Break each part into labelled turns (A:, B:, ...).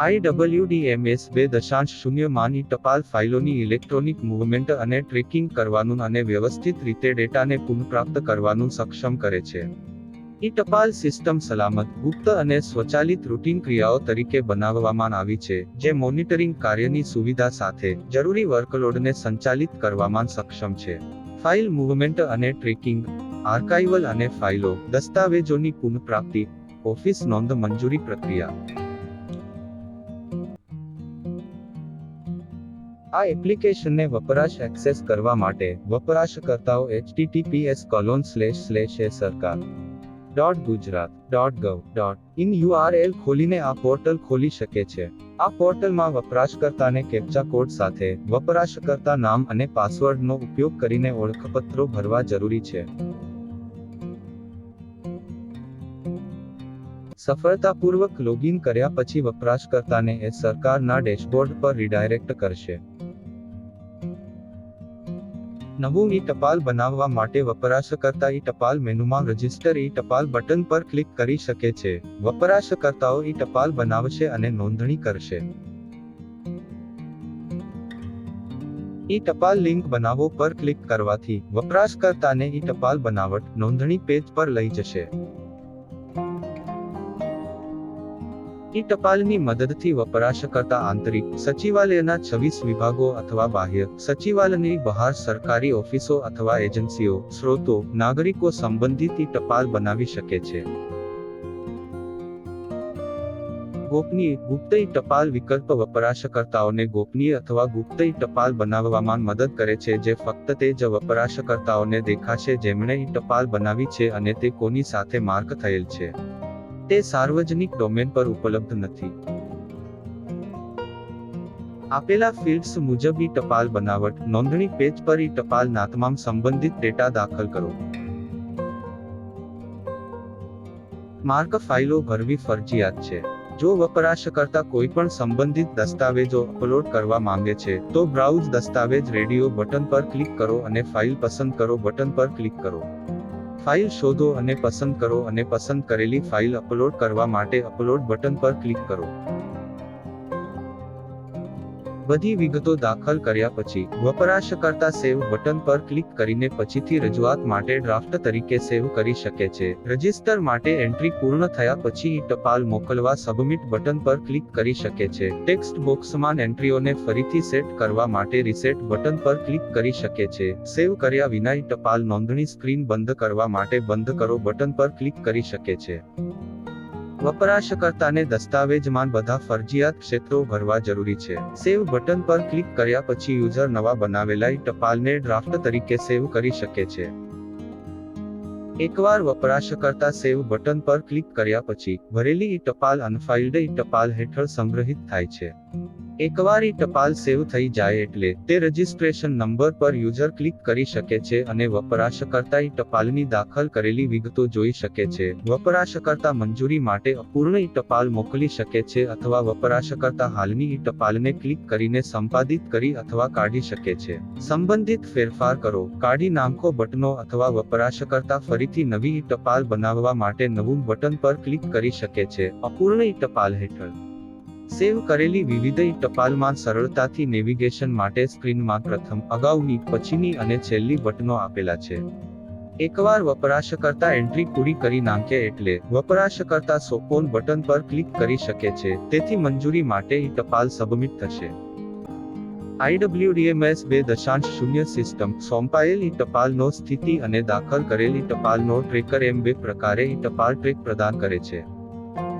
A: IWDMS 2.0 માં ટપાલ ફાઇલોની electronic movement અને ટ્રેકિંગ કરવાનું અને વ્યવસ્થિત રીતે ડેટાને પુનઃપ્રાપ્ત કરવાનું સક્ષમ કરે છે. ટપાલ સિસ્ટમ સલામત, ગુપ્ત અને સ્વચાલિત રૂટીન ક્રિયાઓ તરીકે બનાવવામાં આવી છે, જે મોનિટરિંગ કાર્યની સુવિધા સાથે જરૂરી વર્કલોડને સંચાલિત કરવામાં સક્ષમ છે. ફાઇલ મૂવમેન્ટ અને ટ્રેકિંગ, આર્કાઇવલ અને ફાઇલો, દસ્તાવેજોની પુનઃપ્રાપ્તિ, ઓફિસ નોંધ મંજૂરી પ્રક્રિયા. આ એપ્લિકેશનને વપરાશ એક્સેસ કરવા માટે વપરાશકર્તાઓ https://sarkar.gujarat.gov.in URL ખોલીને આ પોર્ટલ ખોલી શકે છે. આ પોર્ટલમાં વપરાશકર્તાને કેપ્ચા કોડ સાથે વપરાશકર્તા નામ અને પાસવર્ડનો ઉપયોગ કરીને ઓળખપત્રો ભરવા જરૂરી છે. સફળતાપૂર્વક લોગિન કર્યા પછી વપરાશકર્તાને સરકારના ડેશબોર્ડ પર રીડાયરેક્ટ કરશે. નવું ટપાલ બનાવવા માટે વપરાશકર્તા ટપાલ મેનુમાં રજિસ્ટર ટપાલ બટન પર ક્લિક કરી શકે છે. વપરાશકર્તાઓ ટપાલ બનાવશે અને નોંધણી કરશે. ટપાલ લિંક બનાવો પર ક્લિક કરવાથી વપરાશકર્તાને ટપાલ બનાવટ નોંધણી પેજ પર લઈ જશે. ટપાલની મદદથી વપરાશકર્તા આંતરિક સચિવાલયના 26 વિભાગો અથવા બાહ્ય સચિવાલયની બહાર સરકારી ઓફિસો અથવા એજન્સીઓ, સ્ત્રોતો, નાગરિકો સંબંધિત ટપાલ બનાવી શકે છે. ગોપનીય ગુપ્ત ટપાલ વિકલ્પ વપરાશકર્તાઓને ગોપનીય અથવા ગુપ્ત ટપાલ બનાવવામાં મદદ કરે છે, જે ફક્ત તે જ વપરાશકર્તાઓને દેખાશે જેમણે ટપાલ બનાવી છે અને તે કોની સાથે માર્ક થયેલ છે. તે સાર્વજનિક ડોમેન પર ઉપલબ્ધ નથી. આપેલા ફિલ્ડ્સ મુજબ ટપાલ બનાવટ નોંધણી પેજ પર ટપાલના તમામ સંબંધિત ડેટા દાખલ કરો. માર્ક ફાઇલો ભરવી ફરજિયાત છે. જો વપરાશકર્તા કોઈપણ સંબંધિત દસ્તાવેજો અપલોડ કરવા માંગે છે, તો બ્રાઉઝ દસ્તાવેજ રેડિયો બટન પર ક્લિક કરો અને ફાઇલ પસંદ કરો બટન પર ક્લિક કરો. ફાઇલ શોધો અને પસંદ કરો અને પસંદ કરેલી ફાઇલ અપલોડ કરવા માટે અપલોડ બટન પર ક્લિક કરો. બધી વિગતો દાખલ કર્યા પછી વપરાશકર્તા સેવ બટન પર ક્લિક કરીને પછીથી રજૂઆત માટે ડ્રાફ્ટ તરીકે સેવ કરી શકે છે. રજિસ્ટર માટે એન્ટ્રી પૂર્ણ થયા પછી ટપાલ મોકલવા સબમિટ બટન પર ક્લિક કરી શકે છે. ટેક્સ્ટ બોક્સમાં એન્ટ્રીઓને ફરીથી સેટ કરવા માટે રીસેટ બટન પર ક્લિક કરી શકે છે. સેવ કર્યા વિના ટપાલ નોંધણી સ્ક્રીન બંધ કરવા માટે બંધ કરો બટન પર ક્લિક કરી શકે છે. વપરાશકર્તાને દસ્તાવેજમાં બધા ફરજિયાત ક્ષેત્રો ભરવા જરૂરી છે. સેવ બટન પર ક્લિક કર્યા પછી યુઝર નવા બનાવેલા ટપાલને ડ્રાફ્ટ તરીકે સેવ કરી શકે છે. એકવાર વપરાશકર્તા સેવ બટન પર ક્લિક કર્યા પછી ભરેલી ટપાલ અનફાઇલ્ડ ટપાલ હેઠળ સંગ્રહિત થાય છે. એકવાર ટપાલ સેવ થઈ જાય એટલે તે રજિસ્ટ્રેશન નંબર પર યુઝર ક્લિક કરી શકે છે અને વપરાશકર્તા ટપાલની દાખલ કરેલી વિગતો જોઈ શકે છે. વપરાશકર્તા મંજૂરી માટે અપૂર્ણ ટપાલ મોકલી શકે છે અથવા વપરાશકર્તા હાલની ટપાલને ક્લિક કરીને સંપાદિત કરી અથવા કાઢી શકે છે. સંબંધિત ફેરફાર કરો, કાઢી નાખો બટનો અથવા વપરાશકર્તા ફરીથી નવી ટપાલ બનાવવા માટે નવું બટન પર ક્લિક કરી શકે છે. અપૂર્ણ ટપાલ હેઠળ સેવ કરેલી વિવિધ ટપાલમાં સરળતાથી નેવિગેશન માટે સ્ક્રીનમાં પ્રથમ, અગાઉની, પછીની અને છેલ્લી બટનો આપેલા છે. એકવાર વપરાશકર્તા એન્ટ્રી પૂરી કરી નાખે એટલે વપરાશકર્તા સોંપોન બટન પર ક્લિક કરી શકે છે. તેથી મંજૂરી માટે ટપાલ સબમિટ થશે. IWDMS 2.0 સિસ્ટમ સોંપાયેલ ટપાલનો સ્થિતિ અને દાખલ કરેલ ટપાલનો ટ્રેકર એમ બે પ્રકારે ટપાલ ટ્રેક પ્રદાન કરે છે.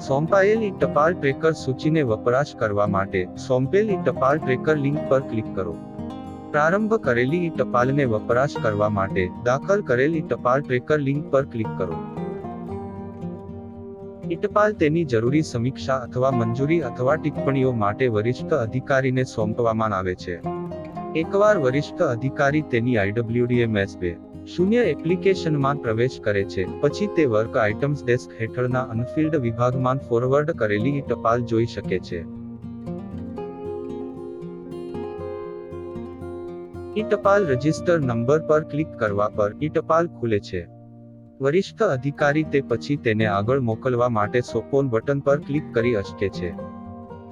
A: સોંપાયેલ ટપાલ ટ્રેકર સૂચિને વપરાશ કરવા માટે સોંપેલ ટપાલ ટ્રેકર લિંક પર ક્લિક કરો. પ્રારંભ કરેલી ટપાલને વપરાશ કરવા માટે દાખલ કરેલ ટપાલ ટ્રેકર લિંક પર ક્લિક કરો. ટપાલ તેની જરૂરી સમીક્ષા અથવા મંજૂરી અથવા ટિપ્પણીઓ માટે વરિષ્ઠ અધિકારીને સોંપવામાં આવે છે. એકવાર વરિષ્ઠ અધિકારી તેની IWDMS 2.0 એપ્લિકેશનમાં પ્રવેશ કરે છે, પછી તે વર્ક આઇટમ્સ ડેસ્ક હેઠળના અનફિલ્ડ વિભાગમાં ફોરવર્ડ કરેલી ટપાલ જોઈ શકે છે. ટપાલ રજિસ્ટર નંબર પર ક્લિક કરવા પર ટપાલ ખુલે છે. વરિષ્ઠ અધિકારી તે પછી તેને આગળ મોકલવા માટે સોંપોન બટન પર ક્લિક કરી શકે છે.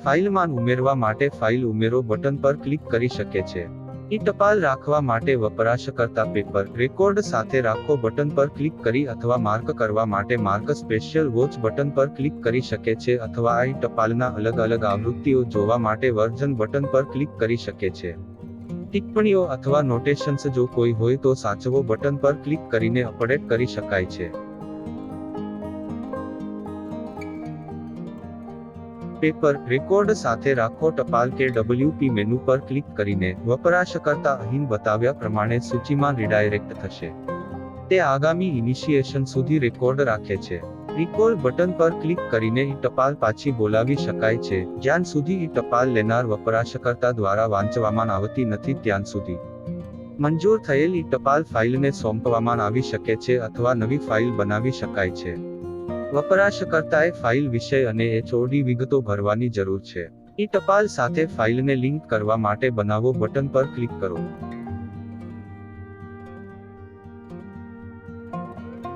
A: ફાઇલમાં ઉમેરવા માટે ફાઇલ ઉમેરો બટન પર ક્લિક કરી શકે છે. ટપાલ રાખવા માટે વપરાશકર્તા પેપર રેકોર્ડ સાથે રાખો બટન પર ક્લિક કરી અથવા માર્ક કરવા માટે માર્ક સ્પેશિયલ વોચ બટન પર ક્લિક કરી શકે છે અથવા ટપાલના અલગ અલગ આવૃત્તિઓ જોવા માટે વર્ઝન બટન પર ક્લિક કરી શકે છે. ટિપ્પણીઓ અથવા નોટેશન્સ જો કોઈ હોય તો સાચવો બટન પર ક્લિક કરીને અપડેટ કરી શકાય છે. પેપર રેકોર્ડ સાથે રાખો ટપાલ કે WP મેનુ પર ક્લિક કરીને વપરાશકર્તા અહીં બતાવ્યા પ્રમાણે સૂચિમાં રિડાયરેક્ટ થશે. તે આગામી ઇનિશિએશન સુધી રેકોર્ડ રાખે છે. રિકોલ બટન પર ક્લિક કરીને ટપાલ પાછી બોલાવી શકાય છે જ્યાં સુધી ટપાલ લેનાર વપરાશકર્તા દ્વારા વાંચવામાં આવતી નથી ત્યાં સુધી. મંજૂર થયેલ ટપાલ ફાઇલને સોંપવામાં આવી શકે છે અથવા નવી ફાઇલ બનાવી શકાય છે. વપરાશકર્તાએ ફાઇલ વિષય અને HOD વિગતો ભરવાની જરૂર છે. ટપાલ સાથે ફાઇલને લિંક કરવા માટે બનાવો બટન પર ક્લિક કરો.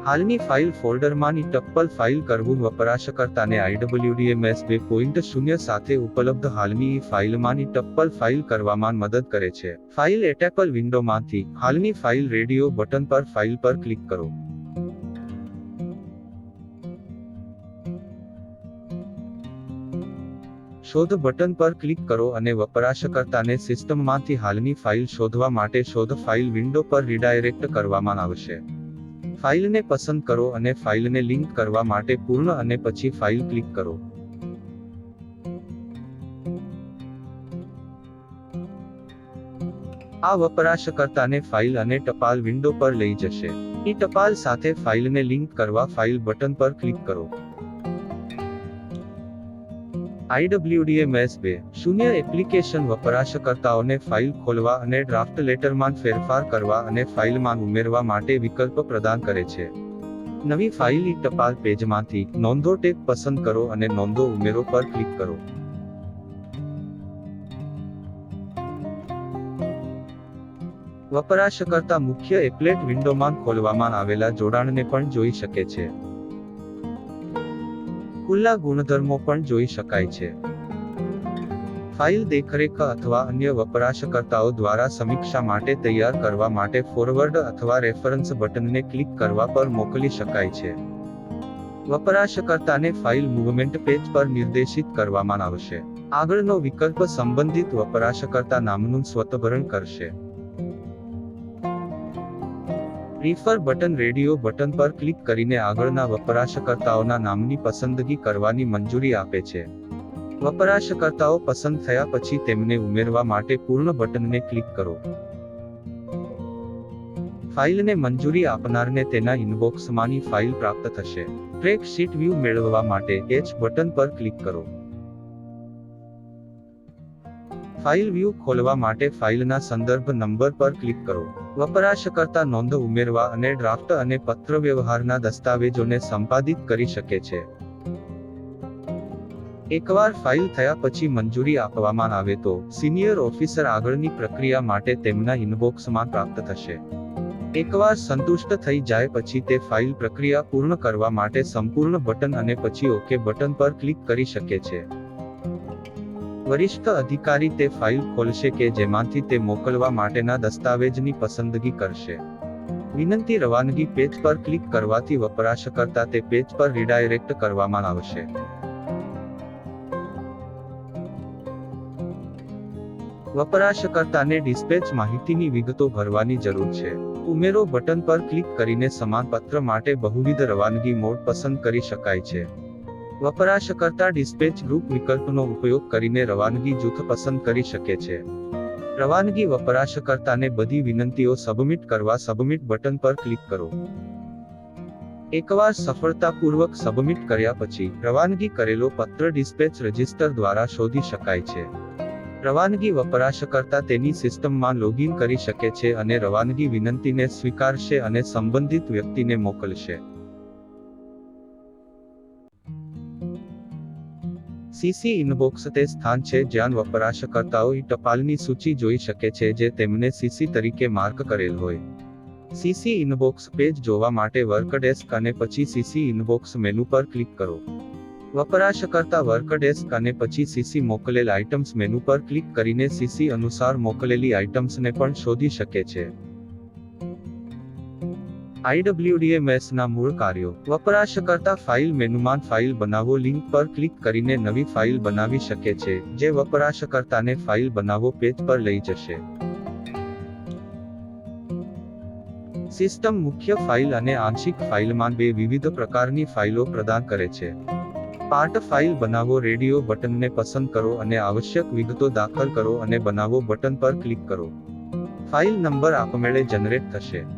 A: હાલની ફાઇલ ફોલ્ડરમાં ટપ્પલ ફાઇલ કરવું વપરાશકર્તાને IWDMS 2.0 સાથે ઉપલબ્ધ હાલની ફાઇલમાં ટપ્પલ ફાઇલ કરવામાં મદદ કરે છે. ફાઇલ એટેપલ વિન્ડોમાંથી હાલની ફાઇલ રેડિયો બટન પર ફાઇલ પર ક્લિક કરો. શોધ બટન પર ક્લિક કરો અને વપરાશકર્તાને સિસ્ટમમાંથી હાલની ફાઇલ શોધવા માટે શોધ ફાઇલ વિન્ડો પર રિડાયરેક્ટ કરવામાં આવશે. ફાઇલને પસંદ કરો અને ફાઇલને લિંક કરવા માટે પૂર્ણ અને પછી ફાઇલ ક્લિક કરો. આ વપરાશકર્તાને ફાઇલ અને ટપાલ વિન્ડો પર લઈ જશે. ટપાલ સાથે ફાઇલને લિંક કરવા ફાઇલ બટન પર ક્લિક કરો. IWDMS 2.0 એપ્લિકેશન વપરાશકર્તાઓને ફાઇલ ખોલવા અને ડ્રાફ્ટ લેટરમાં ફેરફાર કરવા અને ફાઇલમાં ઉમેરવા માટે વિકલ્પ પ્રદાન કરે છે. નવી ફાઇલ ટપાલ પેજમાંથી નોંધો ટેબ પસંદ કરો અને નોંધો ઉમેરો પર ક્લિક કરો. વપરાશકર્તા મુખ્ય એપ્લેટ વિન્ડોમાં ખોલવામાં આવેલા જોડાણને પણ જોઈ શકે છે. ખુલ્લા ગુણધર્મો પણ જોઈ શકાય છે. ફાઇલ દેખરેખ અથવા અન્ય વપરાશકર્તાઓ દ્વારા સમીક્ષા માટે તૈયાર કરવા માટે ફોરવર્ડ અથવા રેફરન્સ બટનને ક્લિક કરવા પર મોકલી શકાય છે. વપરાશકર્તાને ફાઇલ મૂવમેન્ટ પેજ પર નિર્દેશિત કરવામાં આવશે. આગળનો વિકલ્પ સંબંધિત વપરાશકર્તા નામનું સ્વતઃભરણ કરશે. રિફર બટન રેડિયો બટન પર ક્લિક કરીને આગળના વપરાશકર્તાઓના નામની પસંદગી કરવાની મંજૂરી આપે છે. વપરાશકર્તાઓ પસંદ થયા પછી તેમને ઉમેરવા માટે પૂર્ણ બટનને ક્લિક કરો. ફાઇલને મંજૂરી આપનારને તેના ઇનબોક્સમાંની ફાઇલ પ્રાપ્ત થશે. ટ્રેક શીટ વ્યૂ મેળવવા માટે H બટન પર ક્લિક કરો. ફાઇલ વ્યૂ ખોલવા માટે ફાઇલના સંદર્ભ નંબર પર ક્લિક કરો. વપરાશકર્તા નોંધ ઉમેરવા અને ડ્રાફ્ટ અને પત્રવ્યવહારના દસ્તાવેજોને સંપાદિત કરી શકે છે. એકવાર ફાઇલ થયા પછી મંજૂરી આપવામાં આવે તો સિનિયર ઓફિસર આગળની પ્રક્રિયા માટે તેમના ઇનબોક્સમાં પ્રાપ્ત થશે. એકવાર સંતુષ્ટ થઈ જાય પછી તે ફાઇલ પ્રક્રિયા પૂર્ણ કરવા માટે સંપૂર્ણ બટન અને પછી ઓકે બટન પર ક્લિક કરી શકે છે. વરિષ્ઠ અધિકારી તે ફાઇલ ખોલશે કે જેમાંથી તે મોકલવા માટેના દસ્તાવેજની પસંદગી કરશે. વિનંતી રવાનગી પેજ પર ક્લિક કરવાથી વપરાશકર્તા તે પેજ પર રિડાયરેક્ટ કરવામાં આવશે. વપરાશકર્તાને ડિસ્પેચ માહિતીની વિગતો ભરવાની જરૂર છે. ઉમેરો બટન પર ક્લિક કરીને સમાન પત્ર માટે બહુવિધ રવાનગી મોડ પસંદ કરી શકાય છે. વપરાશકર્તા ડિસ્પેચ ગ્રુપ વિકલ્પનો ઉપયોગ કરીને રવાનગી જૂથ પસંદ કરી શકે છે. રવાનગી વપરાશકર્તાને બધી વિનંતીઓ સબમિટ કરવા સબમિટ બટન પર ક્લિક કરો. એકવાર સફળતાપૂર્વક સબમિટ કર્યા પછી રવાનગી કરેલો પત્ર ડિસ્પેચ રજિસ્ટર દ્વારા શોધી શકાય છે. રવાનગી વપરાશકર્તા તેની સિસ્ટમમાં લોગિન કરી શકે છે અને રવાનગી વિનંતીને સ્વીકારશે અને સંબંધિત વ્યક્તિને મોકલશે. CC ઇનબોક્સ તે સ્થાન છે જ્યાં વપરાશકર્તાઓ ટપાલની સૂચિ જોઈ શકે છે જે તેમને CC તરીકે માર્ક કરેલ હોય. CC ઇનબોક્સ પેજ જોવા માટે વર્કડેસ્ક અને પછી CC ઇનબોક્સ મેનુ પર ક્લિક કરો. વપરાશકર્તા વર્કડેસ્ક અને પછી સીસી મોકલેલ આઇટમ્સ મેનુ પર ક્લિક કરીને સીસી અનુસાર મોકલેલી આઇટમ્સને પણ શોધી શકે છે. IWDMS ના મૂળ કાર્યો. વપરાશકર્તા ફાઇલ મેનુમાં ફાઇલ બનાવો લિંક પર ક્લિક કરીને નવી ફાઇલ બનાવી શકે છે, જે વપરાશકર્તાને ફાઇલ બનાવો પેજ પર લઈ જશે. સિસ્ટમ મુખ્ય ફાઇલ અને આંશિક ફાઇલમાં બે વિવિધ પ્રકારની ફાઇલો પ્રદાન કરે છે. પાર્ટ ફાઇલ બનાવો રેડિયો બટનને પસંદ કરો અને આવશ્યક વિગતો દાખલ કરો અને બનાવો બટન પર ક્લિક કરો. ફાઇલ નંબર આપમેળે જનરેટ થશે.